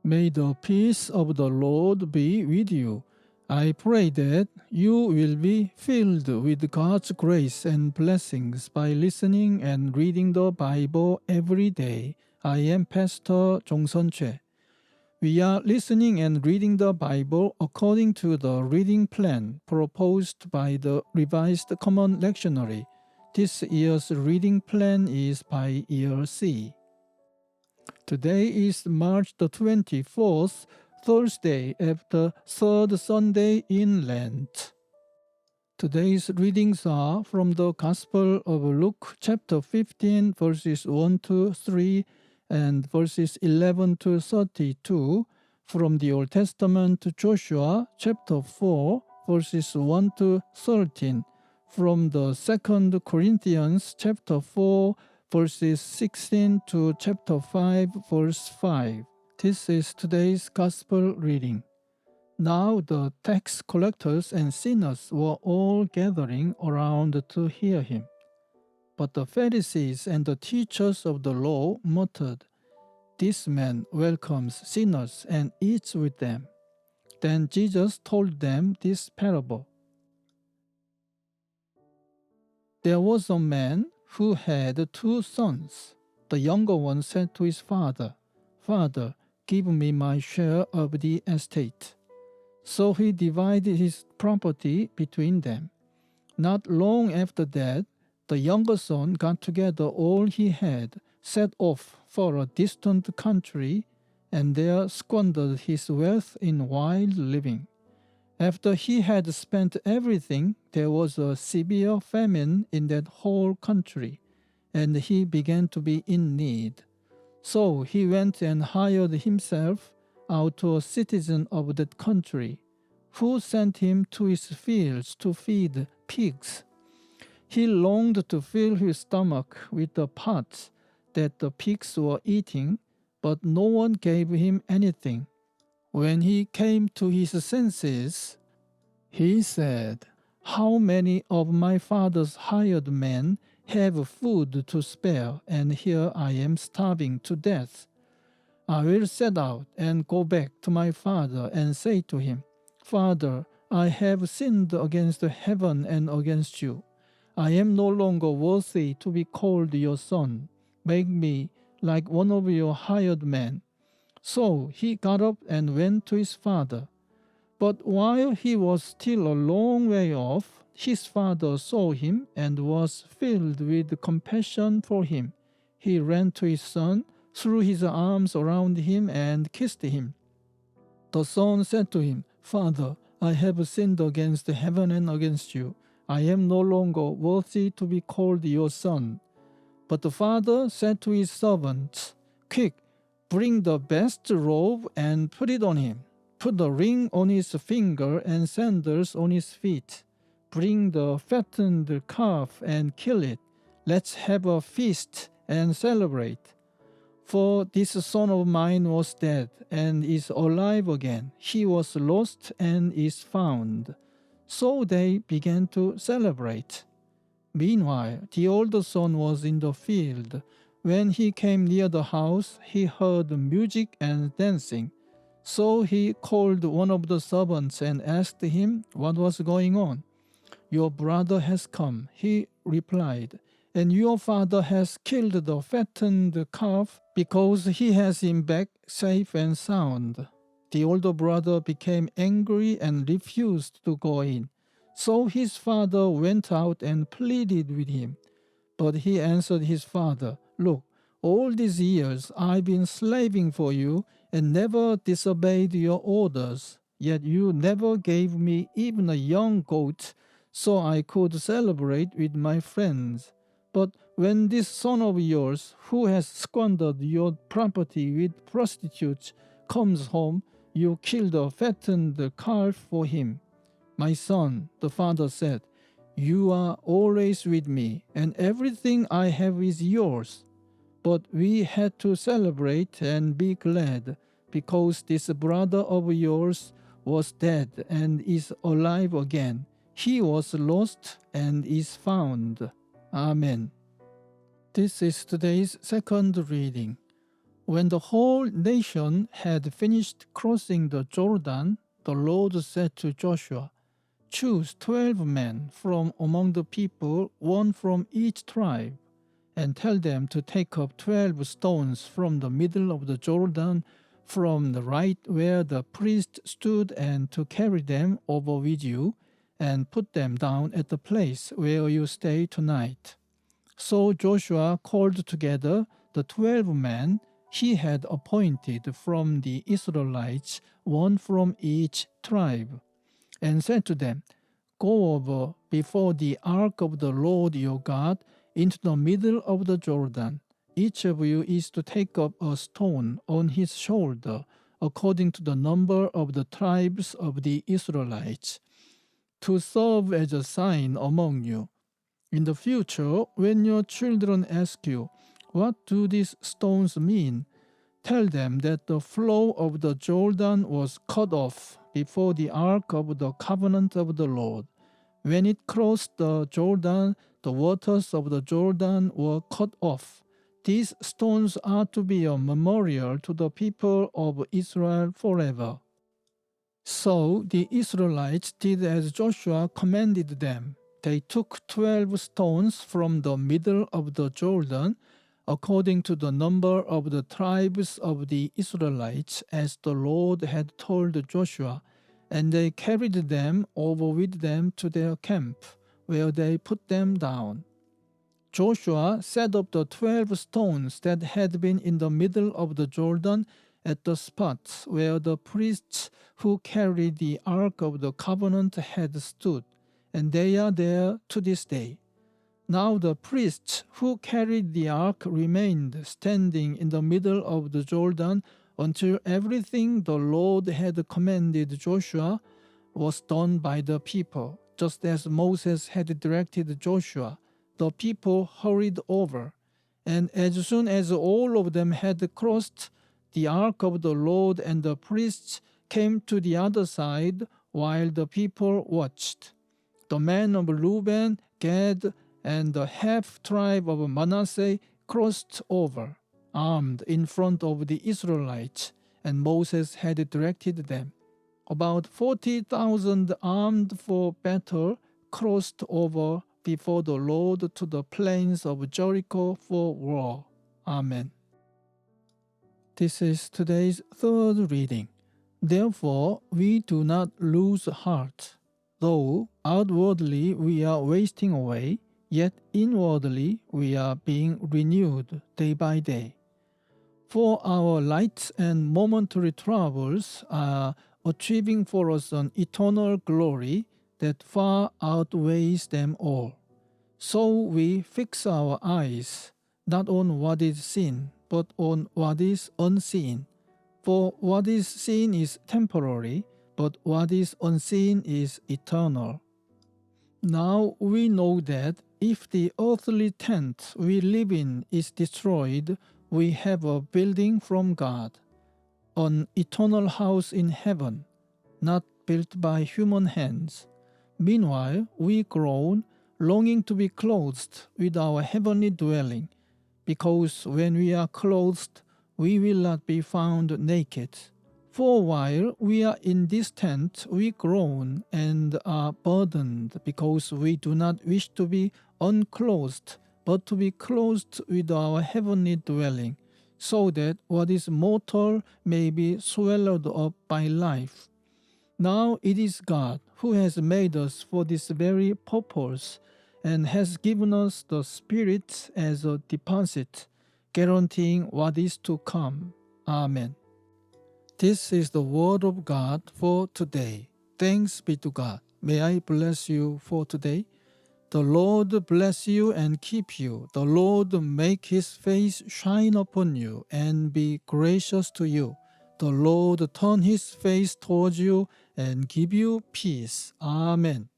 May the peace of the Lord be with you. I pray that you will be filled with God's grace and blessings by listening and reading the Bible every day. I am Pastor Jongseon-choi. We are listening and reading the Bible according to the reading plan proposed by the Revised Common Lectionary. This year's reading plan is by year C. Today is March the 24th, Thursday after third Sunday in Lent. Today's readings are from the Gospel of Luke chapter 15 verses 1 to 3 and verses 11 to 32, from the Old Testament Joshua chapter 4 verses 1 to 13, from the Second Corinthians chapter 4 verses 16 to chapter 5 verse 5. This is today's Gospel reading. Now the tax collectors and sinners were all gathering around to hear him. But the Pharisees and the teachers of the law muttered, "This man welcomes sinners and eats with them." Then Jesus told them this parable. There was a man who had 2 sons. The younger one said to his father, "Father, give me my share of the estate." So he divided his property between them. Not long after that, the younger son got together all he had, set off for a distant country, and there squandered his wealth in wild living. After he had spent everything, there was a severe famine in that whole country, and he began to be in need. So he went and hired himself out to a citizen of that country, who sent him to his fields to feed pigs. He longed to fill his stomach with the pods that the pigs were eating, but no one gave him anything. When he came to his senses, he said, "How many of my father's hired men have food to spare, and here I am starving to death? I will set out and go back to my father and say to him, 'Father, I have sinned against heaven and against you. I am no longer worthy to be called your son. Make me like one of your hired men.' So he got up and went to his father. But while he was still a long way off, his father saw him and was filled with compassion for him. He ran to his son, threw his arms around him, and kissed him. The son said to him, 'Father, I have sinned against heaven and against you. I am no longer worthy to be called your son.' But the father said to his servants, 'Quick, bring the best robe and put it on him. Put a ring on his finger and sandals on his feet. Bring the fattened calf and kill it. Let's have a feast and celebrate. For this son of mine was dead and is alive again. He was lost and is found.' So they began to celebrate. Meanwhile, the older son was in the field. When he came near the house, he heard music and dancing. So he called one of the servants and asked him what was going on. 'Your brother has come,' he replied, 'and your father has killed the fattened calf because he has him back safe and sound.' The older brother became angry and refused to go in. So his father went out and pleaded with him. But he answered his father, 'Look, all these years I've been slaving for you and never disobeyed your orders. Yet you never gave me even a young goat so I could celebrate with my friends. But when this son of yours, who has squandered your property with prostitutes, comes home, you kill the fattened calf for him.' 'My son,' the father said, 'you are always with me, and everything I have is yours. But we had to celebrate and be glad, because this brother of yours was dead and is alive again. He was lost and is found.' Amen." This is today's second reading. When the whole nation had finished crossing the Jordan, the Lord said to Joshua, "Choose 12 men from among the people, one from each tribe, and tell them to take up 12 stones from the middle of the Jordan, from the right where the priest stood, and to carry them over with you, and put them down at the place where you stay tonight." So Joshua called together the 12 men he had appointed from the Israelites, one from each tribe, and said to them, "Go over before the ark of the Lord your God into the middle of the Jordan. Each of you is to take up a stone on his shoulder, according to the number of the tribes of the Israelites, to serve as a sign among you. In the future, when your children ask you, 'What do these stones mean?' tell them that the flow of the Jordan was cut off before the ark of the covenant of the Lord. When it crossed the Jordan, the waters of the Jordan were cut off. These stones are to be a memorial to the people of Israel forever." So the Israelites did as Joshua commanded them. They took 12 stones from the middle of the Jordan, according to the number of the tribes of the Israelites, as the Lord had told Joshua, and they carried them over with them to their camp, where they put them down. Joshua set up the 12 stones that had been in the middle of the Jordan at the spots where the priests who carried the Ark of the Covenant had stood, and they are there to this day. Now the priests who carried the ark remained standing in the middle of the Jordan until everything the Lord had commanded Joshua was done by the people, just as Moses had directed Joshua. The people hurried over, and as soon as all of them had crossed, the ark of the Lord and the priests came to the other side while the people watched. The men of Reuben, Gad, and the half-tribe of Manasseh crossed over, armed in front of the Israelites, and Moses had directed them. About 40,000 armed for battle crossed over before the Lord to the plains of Jericho for war. Amen. This is today's third reading. Therefore, we do not lose heart. Though outwardly we are wasting away, yet inwardly we are being renewed day by day. For our light and momentary troubles are achieving for us an eternal glory that far outweighs them all. So we fix our eyes not on what is seen, but on what is unseen. For what is seen is temporary, but what is unseen is eternal. Now we know that if the earthly tent we live in is destroyed, we have a building from God, an eternal house in heaven, not built by human hands. Meanwhile, we groan, longing to be clothed with our heavenly dwelling, because when we are clothed, we will not be found naked. For while we are in this tent, we groan and are burdened, because we do not wish to be unclothed, but to be clothed with our heavenly dwelling, so that what is mortal may be swallowed up by life. Now it is God who has made us for this very purpose, and has given us the Spirit as a deposit, guaranteeing what is to come. Amen. This is the word of God for today. Thanks be to God. May I bless you for today. The Lord bless you and keep you. The Lord make his face shine upon you and be gracious to you. The Lord turn his face towards you and give you peace. Amen.